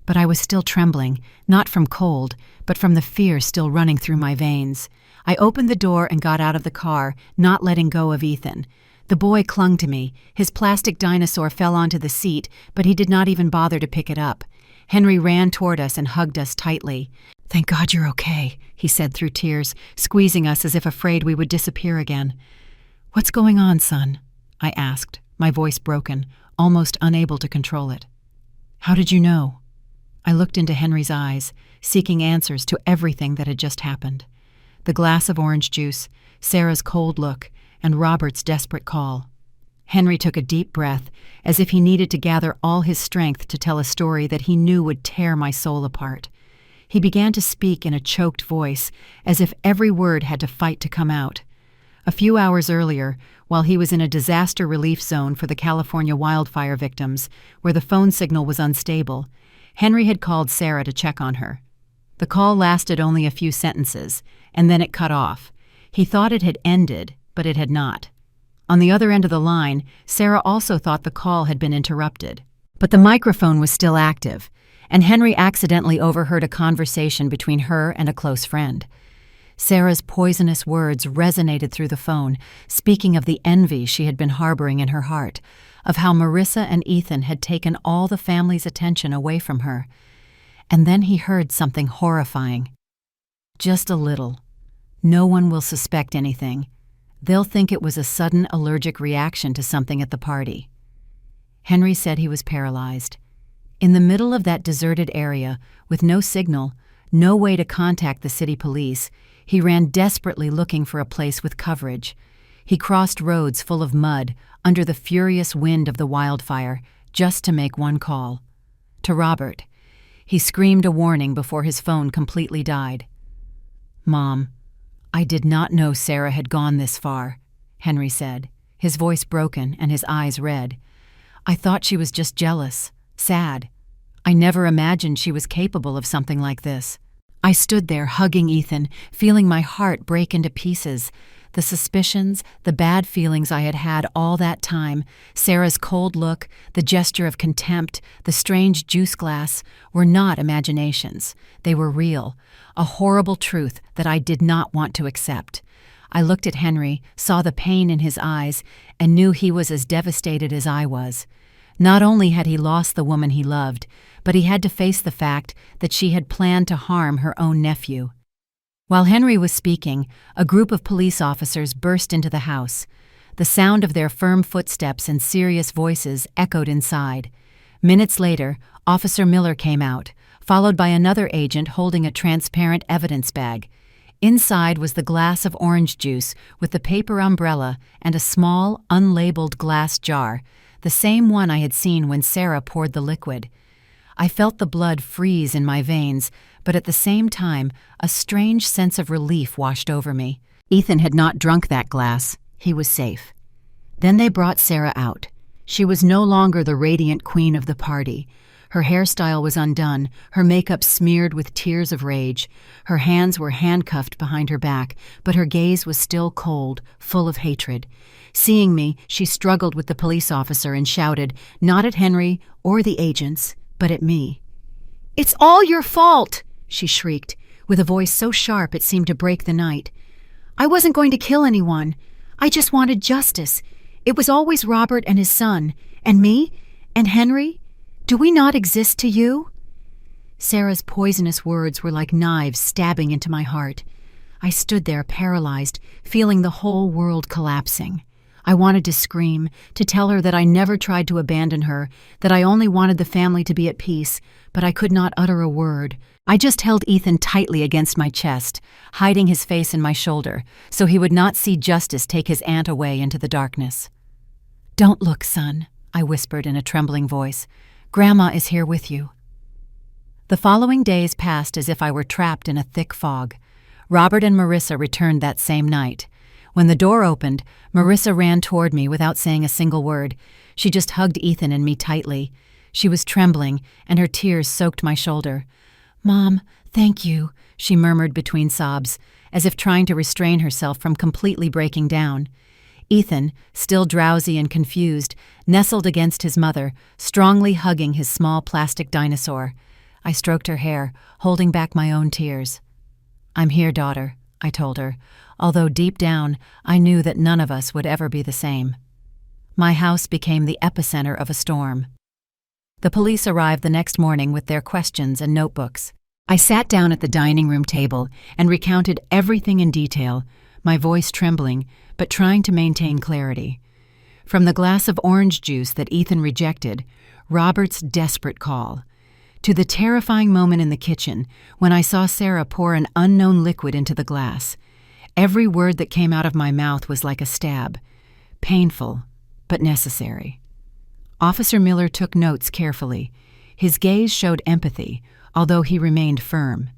But I was still trembling, not from cold, but from the fear still running through my veins. I opened the door and got out of the car, not letting go of Ethan. The boy clung to me. His plastic dinosaur fell onto the seat, but he did not even bother to pick it up. Henry ran toward us and hugged us tightly. "Thank God you're okay," he said through tears, squeezing us as if afraid we would disappear again. "What's going on, son?" I asked, my voice broken, almost unable to control it. "How did you know?" I looked into Henry's eyes, seeking answers to everything that had just happened. The glass of orange juice, Sarah's cold look, and Robert's desperate call. Henry took a deep breath, as if he needed to gather all his strength to tell a story that he knew would tear my soul apart. He began to speak in a choked voice, as if every word had to fight to come out. A few hours earlier, while he was in a disaster relief zone for the California wildfire victims, where the phone signal was unstable, Henry had called Sarah to check on her. The call lasted only a few sentences, and then it cut off. He thought it had ended, but it had not. On the other end of the line, Sarah also thought the call had been interrupted. But the microphone was still active, and Henry accidentally overheard a conversation between her and a close friend. Sarah's poisonous words resonated through the phone, speaking of the envy she had been harboring in her heart, of how Marissa and Ethan had taken all the family's attention away from her. And then he heard something horrifying. "Just a little. No one will suspect anything. They'll think it was a sudden allergic reaction to something at the party." Henry said he was paralyzed. In the middle of that deserted area, with no signal, no way to contact the city police, he ran desperately looking for a place with coverage. He crossed roads full of mud, under the furious wind of the wildfire, just to make one call. To Robert. He screamed a warning before his phone completely died. "Mom, I did not know Sarah had gone this far," Henry said, his voice broken and his eyes red. "I thought she was just jealous, sad. I never imagined she was capable of something like this." I stood there hugging Ethan, feeling my heart break into pieces. The suspicions, the bad feelings I had had all that time, Sarah's cold look, the gesture of contempt, the strange juice glass, were not imaginations. They were real, a horrible truth that I did not want to accept. I looked at Henry, saw the pain in his eyes, and knew he was as devastated as I was. Not only had he lost the woman he loved, but he had to face the fact that she had planned to harm her own nephew. While Henry was speaking, a group of police officers burst into the house. The sound of their firm footsteps and serious voices echoed inside. Minutes later, Officer Miller came out, followed by another agent holding a transparent evidence bag. Inside was the glass of orange juice with the paper umbrella and a small, unlabeled glass jar, the same one I had seen when Sarah poured the liquid. I felt the blood freeze in my veins, but at the same time, a strange sense of relief washed over me. Ethan had not drunk that glass. He was safe. Then they brought Sarah out. She was no longer the radiant queen of the party. Her hairstyle was undone, her makeup smeared with tears of rage. Her hands were handcuffed behind her back, but her gaze was still cold, full of hatred. Seeing me, she struggled with the police officer and shouted, not at Henry or the agents, but at me. "It's all your fault!" she shrieked, with a voice so sharp it seemed to break the night. "I wasn't going to kill anyone. I just wanted justice. It was always Robert and his son, and me, and Henry. Do we not exist to you?" Sarah's poisonous words were like knives stabbing into my heart. I stood there paralyzed, feeling the whole world collapsing. I wanted to scream, to tell her that I never tried to abandon her, that I only wanted the family to be at peace, but I could not utter a word. I just held Ethan tightly against my chest, hiding his face in my shoulder, so he would not see Justice take his aunt away into the darkness. "Don't look, son," I whispered in a trembling voice. "Grandma is here with you." The following days passed as if I were trapped in a thick fog. Robert and Marissa returned that same night. When the door opened, Marissa ran toward me without saying a single word. She just hugged Ethan and me tightly. She was trembling, and her tears soaked my shoulder. "Mom, thank you," she murmured between sobs, as if trying to restrain herself from completely breaking down. Ethan, still drowsy and confused, nestled against his mother, strongly hugging his small plastic dinosaur. I stroked her hair, holding back my own tears. "I'm here, daughter," I told her, although deep down I knew that none of us would ever be the same. My house became the epicenter of a storm. The police arrived the next morning with their questions and notebooks. I sat down at the dining room table and recounted everything in detail, my voice trembling, but trying to maintain clarity. From the glass of orange juice that Ethan rejected, Robert's desperate call, to the terrifying moment in the kitchen when I saw Sarah pour an unknown liquid into the glass. Every word that came out of my mouth was like a stab, painful, but necessary. Officer Miller took notes carefully. His gaze showed empathy, although he remained firm.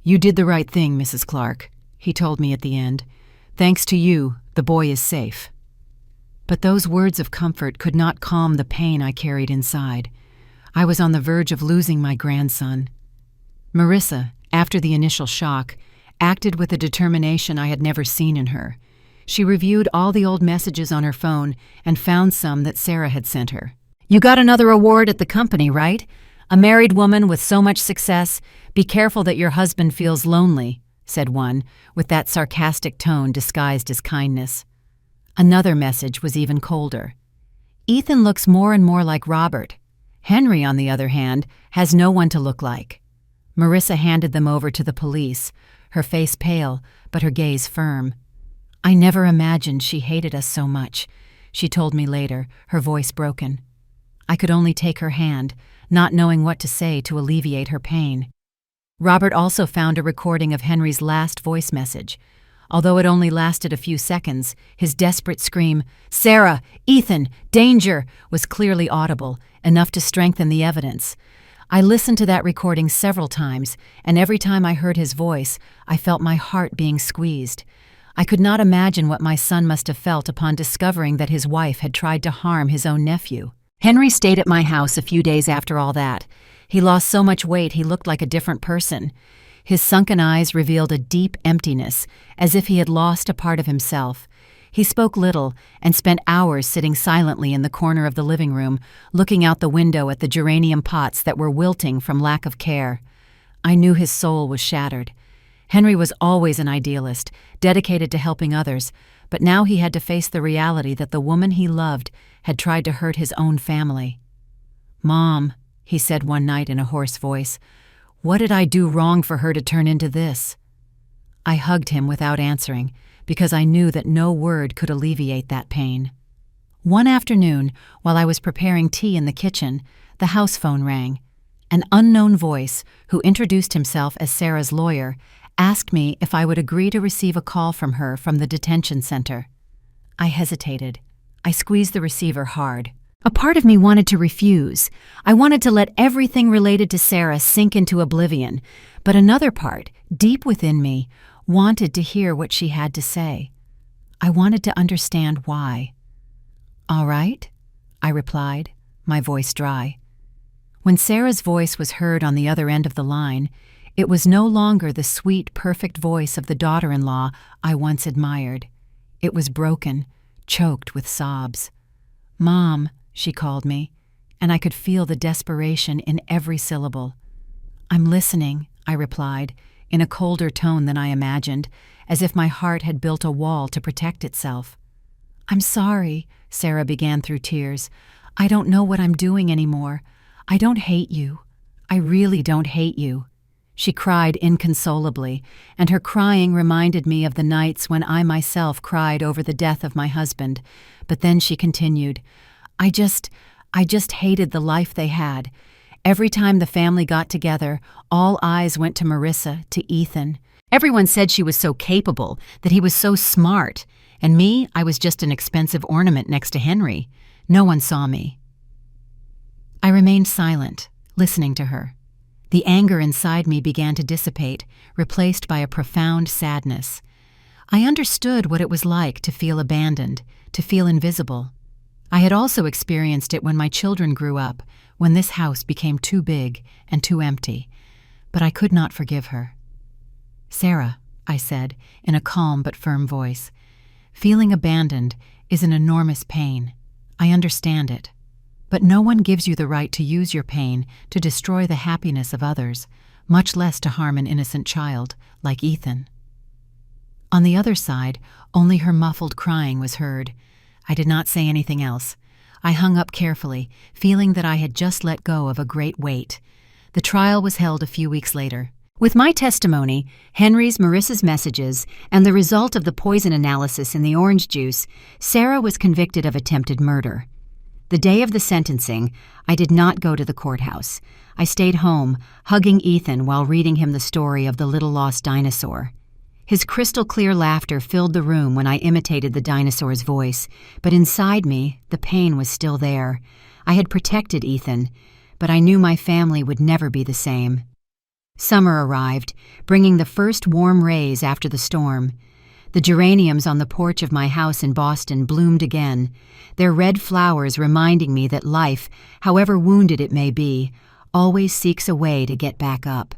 "You did the right thing, Mrs. Clark," he told me at the end. "Thanks to you, the boy is safe." But those words of comfort could not calm the pain I carried inside. I was on the verge of losing my grandson. Marissa, after the initial shock, acted with a determination I had never seen in her. She reviewed all the old messages on her phone and found some that Sarah had sent her. "You got another award at the company, right? A married woman with so much success. Be careful that your husband feels lonely," said one, with that sarcastic tone disguised as kindness. Another message was even colder. "Ethan looks more and more like Robert. Henry, on the other hand, has no one to look like." Marissa handed them over to the police, her face pale, but her gaze firm. "I never imagined she hated us so much," she told me later, her voice broken. I could only take her hand, not knowing what to say to alleviate her pain. Robert also found a recording of Henry's last voice message. Although it only lasted a few seconds, his desperate scream, "Sarah! Ethan! Danger!" was clearly audible, enough to strengthen the evidence. I listened to that recording several times, and every time I heard his voice, I felt my heart being squeezed. I could not imagine what my son must have felt upon discovering that his wife had tried to harm his own nephew. Henry stayed at my house a few days after all that. He lost so much weight he looked like a different person. His sunken eyes revealed a deep emptiness, as if he had lost a part of himself. He spoke little and spent hours sitting silently in the corner of the living room, looking out the window at the geranium pots that were wilting from lack of care. I knew his soul was shattered. Henry was always an idealist, dedicated to helping others, but now he had to face the reality that the woman he loved had tried to hurt his own family. "Mom," he said one night in a hoarse voice, "what did I do wrong for her to turn into this?" I hugged him without answering, because I knew that no word could alleviate that pain. One afternoon, while I was preparing tea in the kitchen, the house phone rang. An unknown voice, who introduced himself as Sarah's lawyer, asked me if I would agree to receive a call from her from the detention center. I hesitated. I squeezed the receiver hard. A part of me wanted to refuse. I wanted to let everything related to Sarah sink into oblivion, but another part, deep within me, wanted to hear what she had to say. I wanted to understand why. "All right," I replied, my voice dry. When Sarah's voice was heard on the other end of the line, it was no longer the sweet, perfect voice of the daughter-in-law I once admired. It was broken, choked with sobs. "Mom," she called me, and I could feel the desperation in every syllable. "I'm listening," I replied, in a colder tone than I imagined, as if my heart had built a wall to protect itself. "I'm sorry," Sarah began through tears. "I don't know what I'm doing anymore. I don't hate you. I really don't hate you." She cried inconsolably, and her crying reminded me of the nights when I myself cried over the death of my husband. But then she continued, I just hated the life they had. Every time the family got together, all eyes went to Marissa, to Ethan. Everyone said she was so capable, that he was so smart, and me, I was just an expensive ornament next to Henry. No one saw me. I remained silent, listening to her. The anger inside me began to dissipate, replaced by a profound sadness. I understood what it was like to feel abandoned, to feel invisible. I had also experienced it when my children grew up, when this house became too big and too empty. But I could not forgive her. Sarah, I said, in a calm but firm voice, feeling abandoned is an enormous pain. I understand it. But no one gives you the right to use your pain to destroy the happiness of others, much less to harm an innocent child, like Ethan. On the other side, only her muffled crying was heard. I did not say anything else. I hung up carefully, feeling that I had just let go of a great weight. The trial was held a few weeks later. With my testimony, Henry's, Marissa's messages, and the result of the poison analysis in the orange juice, Sarah was convicted of attempted murder. The day of the sentencing, I did not go to the courthouse. I stayed home, hugging Ethan while reading him the story of the little lost dinosaur. His crystal-clear laughter filled the room when I imitated the dinosaur's voice, but inside me, the pain was still there. I had protected Ethan, but I knew my family would never be the same. Summer arrived, bringing the first warm rays after the storm. The geraniums on the porch of my house in Boston bloomed again, their red flowers reminding me that life, however wounded it may be, always seeks a way to get back up.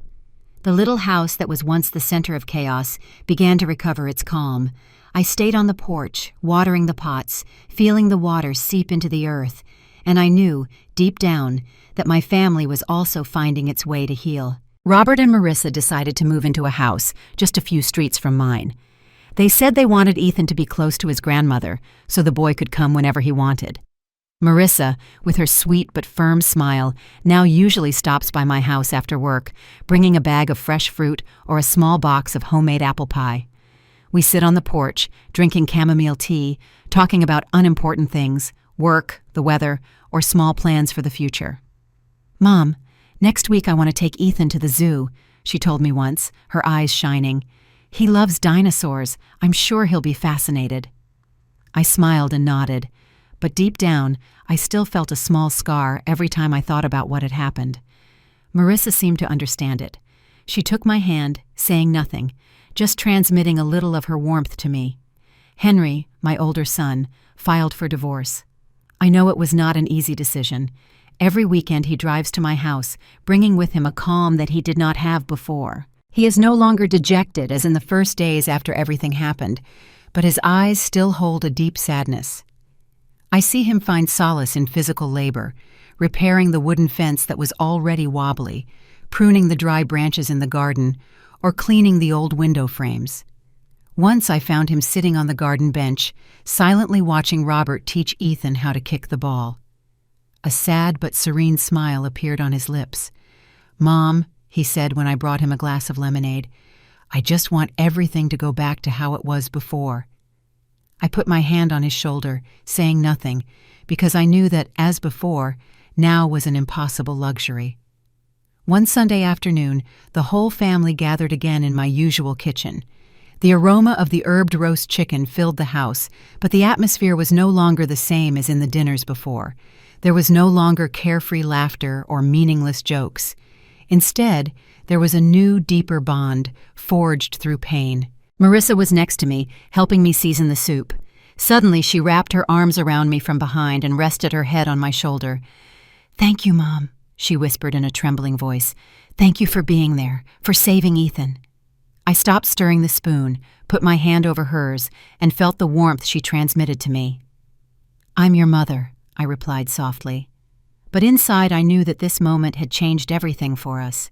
The little house that was once the center of chaos began to recover its calm. I stayed on the porch, watering the pots, feeling the water seep into the earth, and I knew, deep down, that my family was also finding its way to heal. Robert and Marissa decided to move into a house just a few streets from mine. They said they wanted Ethan to be close to his grandmother, so the boy could come whenever he wanted. Marissa, with her sweet but firm smile, now usually stops by my house after work, bringing a bag of fresh fruit or a small box of homemade apple pie. We sit on the porch, drinking chamomile tea, talking about unimportant things, work, the weather, or small plans for the future. "Mom, next week I want to take Ethan to the zoo," she told me once, her eyes shining. "He loves dinosaurs. I'm sure he'll be fascinated." I smiled and nodded, but deep down, I still felt a small scar every time I thought about what had happened. Marissa seemed to understand it. She took my hand, saying nothing, just transmitting a little of her warmth to me. Henry, my older son, filed for divorce. I know it was not an easy decision. Every weekend he drives to my house, bringing with him a calm that he did not have before. He is no longer dejected as in the first days after everything happened, but his eyes still hold a deep sadness. I see him find solace in physical labor, repairing the wooden fence that was already wobbly, pruning the dry branches in the garden, or cleaning the old window frames. Once I found him sitting on the garden bench, silently watching Robert teach Ethan how to kick the ball. A sad but serene smile appeared on his lips. "Mom," he said when I brought him a glass of lemonade, "I just want everything to go back to how it was before." I put my hand on his shoulder, saying nothing, because I knew that, as before, now was an impossible luxury. One Sunday afternoon, the whole family gathered again in my usual kitchen. The aroma of the herbed roast chicken filled the house, but the atmosphere was no longer the same as in the dinners before. There was no longer carefree laughter or meaningless jokes. Instead, there was a new, deeper bond, forged through pain. Marissa was next to me, helping me season the soup. Suddenly, she wrapped her arms around me from behind and rested her head on my shoulder. "Thank you, Mom," she whispered in a trembling voice. "Thank you for being there, for saving Ethan." I stopped stirring the spoon, put my hand over hers, and felt the warmth she transmitted to me. "I'm your mother," I replied softly. But inside I knew that this moment had changed everything for us.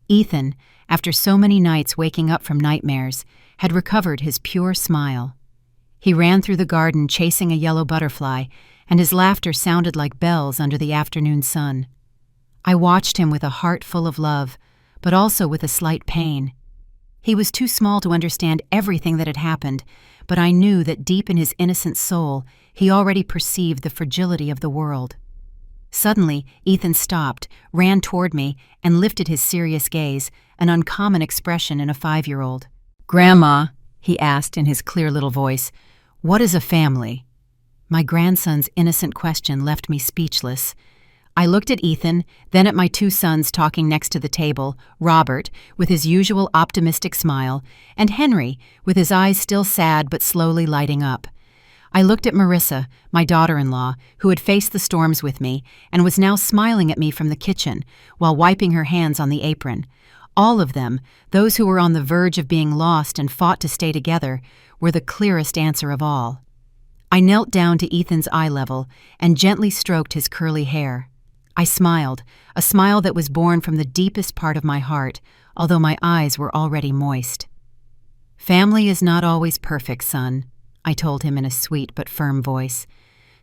Ethan, after so many nights waking up from nightmares, had recovered his pure smile. He ran through the garden chasing a yellow butterfly, and his laughter sounded like bells under the afternoon sun. I watched him with a heart full of love, but also with a slight pain. He was too small to understand everything that had happened, but I knew that deep in his innocent soul, he already perceived the fragility of the world. Suddenly, Ethan stopped, ran toward me, and lifted his serious gaze, an uncommon expression in a 5-year-old. "Grandma," he asked in his clear little voice, "what is a family?" My grandson's innocent question left me speechless. I looked at Ethan, then at my 2 sons talking next to the table, Robert, with his usual optimistic smile, and Henry, with his eyes still sad but slowly lighting up. I looked at Marissa, my daughter-in-law, who had faced the storms with me and was now smiling at me from the kitchen while wiping her hands on the apron. All of them, those who were on the verge of being lost and fought to stay together, were the clearest answer of all. I knelt down to Ethan's eye level and gently stroked his curly hair. I smiled, a smile that was born from the deepest part of my heart, although my eyes were already moist. "Family is not always perfect, son," I told him in a sweet but firm voice.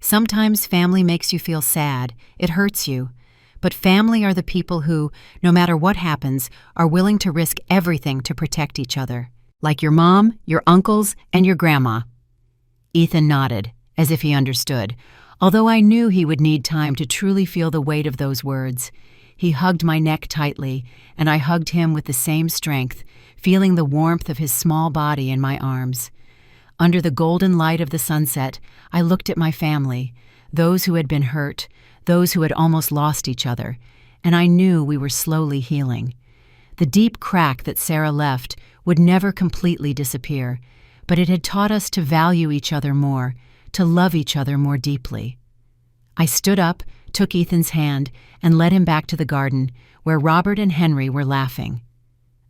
"Sometimes family makes you feel sad, it hurts you. But family are the people who, no matter what happens, are willing to risk everything to protect each other. Like your mom, your uncles, and your grandma." Ethan nodded, as if he understood, although I knew he would need time to truly feel the weight of those words. He hugged my neck tightly, and I hugged him with the same strength, feeling the warmth of his small body in my arms. Under the golden light of the sunset, I looked at my family, those who had been hurt, those who had almost lost each other, and I knew we were slowly healing. The deep crack that Sarah left would never completely disappear, but it had taught us to value each other more, to love each other more deeply. I stood up, took Ethan's hand, and led him back to the garden, where Robert and Henry were laughing.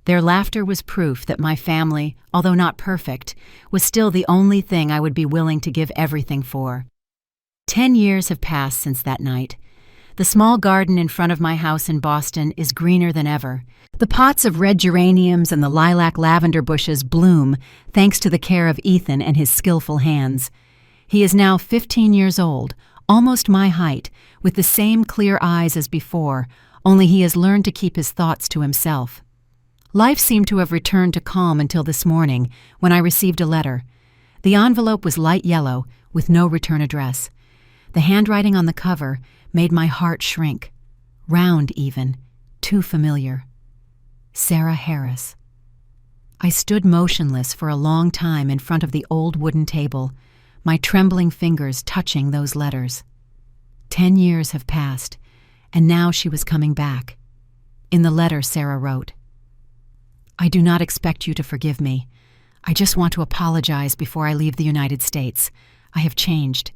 Their laughter was proof that my family, although not perfect, was still the only thing I would be willing to give everything for. 10 years have passed since that night. The small garden in front of my house in Boston is greener than ever. The pots of red geraniums and the lilac lavender bushes bloom thanks to the care of Ethan and his skillful hands. He is now 15 years old, almost my height, with the same clear eyes as before, only he has learned to keep his thoughts to himself. Life seemed to have returned to calm until this morning, when I received a letter. The envelope was light yellow, with no return address. The handwriting on the cover made my heart shrink. Round even, too familiar. Sarah Harris. I stood motionless for a long time in front of the old wooden table, my trembling fingers touching those letters. 10 years have passed, and now she was coming back. In the letter, Sarah wrote, "I do not expect you to forgive me. I just want to apologize before I leave the United States. I have changed.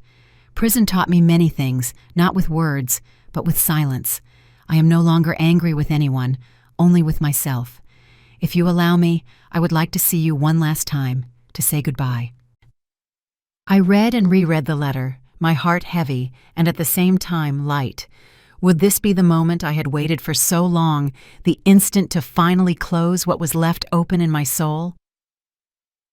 Prison taught me many things, not with words, but with silence. I am no longer angry with anyone, only with myself. If you allow me, I would like to see you one last time, to say goodbye." I read and reread the letter, my heart heavy and at the same time light. Would this be the moment I had waited for so long, the instant to finally close what was left open in my soul?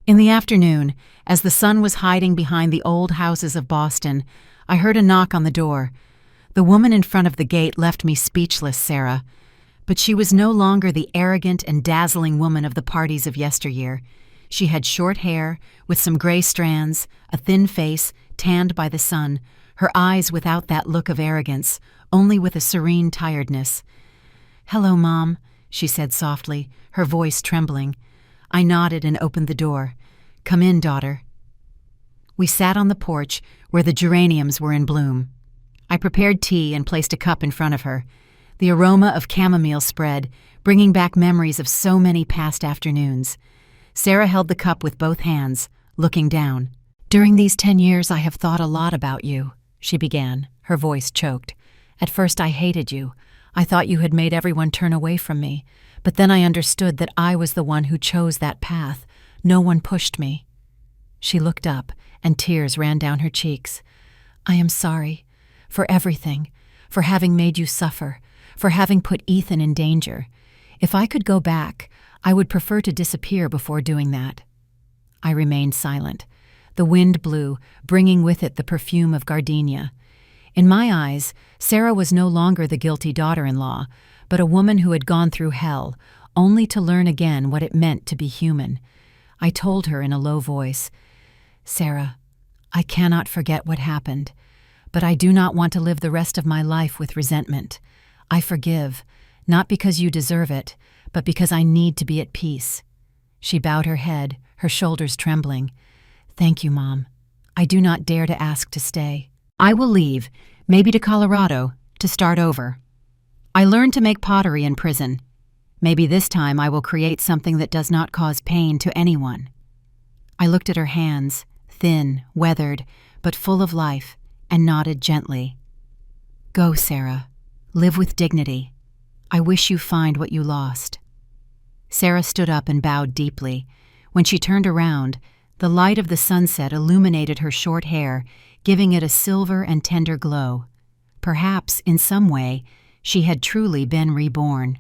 In the afternoon, as the sun was hiding behind the old houses of Boston, I heard a knock on the door. The woman in front of the gate left me speechless, Sarah. But she was no longer the arrogant and dazzling woman of the parties of yesteryear. She had short hair, with some gray strands, a thin face, tanned by the sun, her eyes without that look of arrogance, only with a serene tiredness. "Hello, Mom," she said softly, her voice trembling. I nodded and opened the door. "Come in, daughter." We sat on the porch, where the geraniums were in bloom. I prepared tea and placed a cup in front of her. The aroma of chamomile spread, bringing back memories of so many past afternoons. Sarah held the cup with both hands, looking down. "During these 10 years I have thought a lot about you," she began, her voice choked. "At first I hated you. I thought you had made everyone turn away from me, but then I understood that I was the one who chose that path. No one pushed me." She looked up, and tears ran down her cheeks. "I am sorry. For everything. For having made you suffer. For having put Ethan in danger. If I could go back, I would prefer to disappear before doing that." I remained silent. The wind blew, bringing with it the perfume of gardenia. In my eyes, Sarah was no longer the guilty daughter-in-law, but a woman who had gone through hell, only to learn again what it meant to be human. I told her in a low voice, "Sarah, I cannot forget what happened, but I do not want to live the rest of my life with resentment. I forgive, not because you deserve it, but because I need to be at peace." She bowed her head, her shoulders trembling. "Thank you, Mom. I do not dare to ask to stay. I will leave, maybe to Colorado, to start over. I learned to make pottery in prison. Maybe this time I will create something that does not cause pain to anyone." I looked at her hands, thin, weathered, but full of life, and nodded gently. "Go, Sarah. Live with dignity. I wish you find what you lost." Sarah stood up and bowed deeply. When she turned around, the light of the sunset illuminated her short hair, giving it a silver and tender glow. Perhaps, in some way, she had truly been reborn.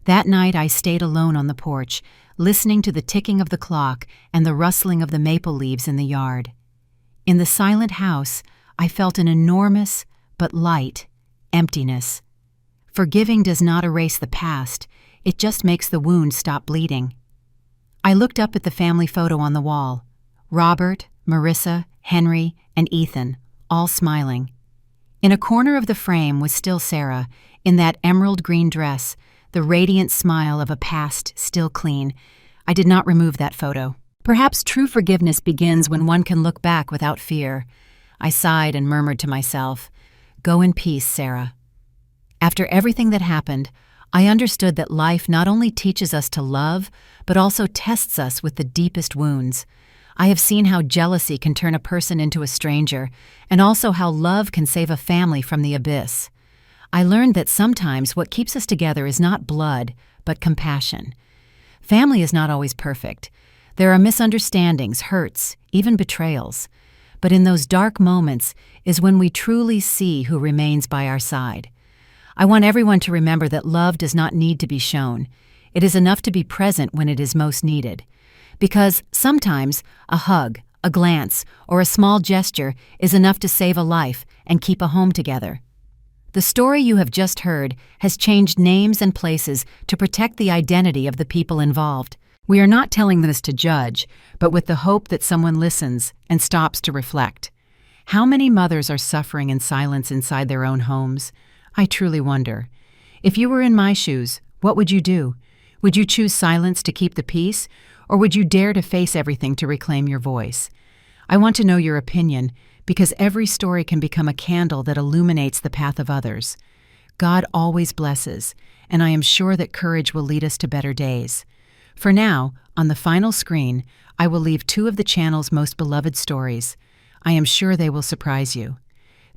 That night I stayed alone on the porch, listening to the ticking of the clock and the rustling of the maple leaves in the yard. In the silent house, I felt an enormous, but light, emptiness. Forgiving does not erase the past, it just makes the wound stop bleeding. I looked up at the family photo on the wall. Robert, Marissa, Henry, and Ethan, all smiling. In a corner of the frame was still Sarah, in that emerald green dress, the radiant smile of a past still clean. I did not remove that photo. Perhaps true forgiveness begins when one can look back without fear. I sighed and murmured to myself, "Go in peace, Sarah." After everything that happened, I understood that life not only teaches us to love, but also tests us with the deepest wounds. I have seen how jealousy can turn a person into a stranger, and also how love can save a family from the abyss. I learned that sometimes what keeps us together is not blood, but compassion. Family is not always perfect. There are misunderstandings, hurts, even betrayals. But in those dark moments is when we truly see who remains by our side. I want everyone to remember that love does not need to be shown. It is enough to be present when it is most needed. Because sometimes a hug, a glance, or a small gesture is enough to save a life and keep a home together. The story you have just heard has changed names and places to protect the identity of the people involved. We are not telling this to judge, but with the hope that someone listens and stops to reflect. How many mothers are suffering in silence inside their own homes? I truly wonder. If you were in my shoes, what would you do? Would you choose silence to keep the peace, or would you dare to face everything to reclaim your voice? I want to know your opinion, because every story can become a candle that illuminates the path of others. God always blesses, and I am sure that courage will lead us to better days. For now, on the final screen, I will leave 2 of the channel's most beloved stories. I am sure they will surprise you.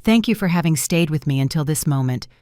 Thank you for having stayed with me until this moment,